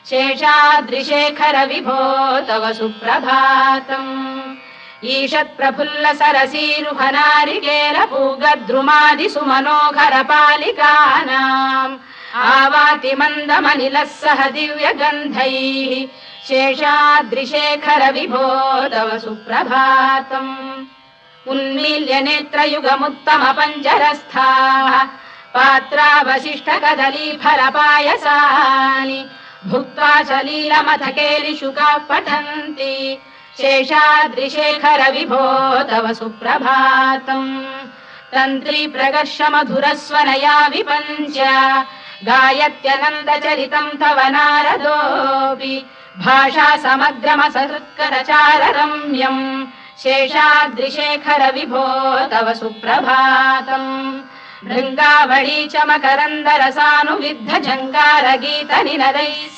शेषाद्रिशेखर विभो तव सुप्रभातम् ईषत्प्रफुल्ल सरसीरुहनारिकेल पूगद्रुमादिसुमनोहर पालिकानाम् आवाति मन्दमनिलः सह दिव्यगन्धैः शेषाद्रिशेखर विभो तव सुप्रभातम् उन्मील्य नेत्रयुगमुत्तम पञ्जरस्थाः पात्रावशिष्ट कदलीफलपायसानि भुक्त्वा सलीलमथकेलिशुकाः पठन्ति शेषाद्रिशेखर विभो तव सुप्रभातम् तन्त्री प्रगर्ष मधुरस्वनया विपञ्च गायत्यनन्दचरितम् तव नारदोऽपि भाषा समग्रमसहृत्करचार रम्यम् शेषाद्रिशेखर विभो तव सुप्रभातम् भृङ्गावळी च मकरन्दरसानुविद्ध झङ्कार गीत निनदैः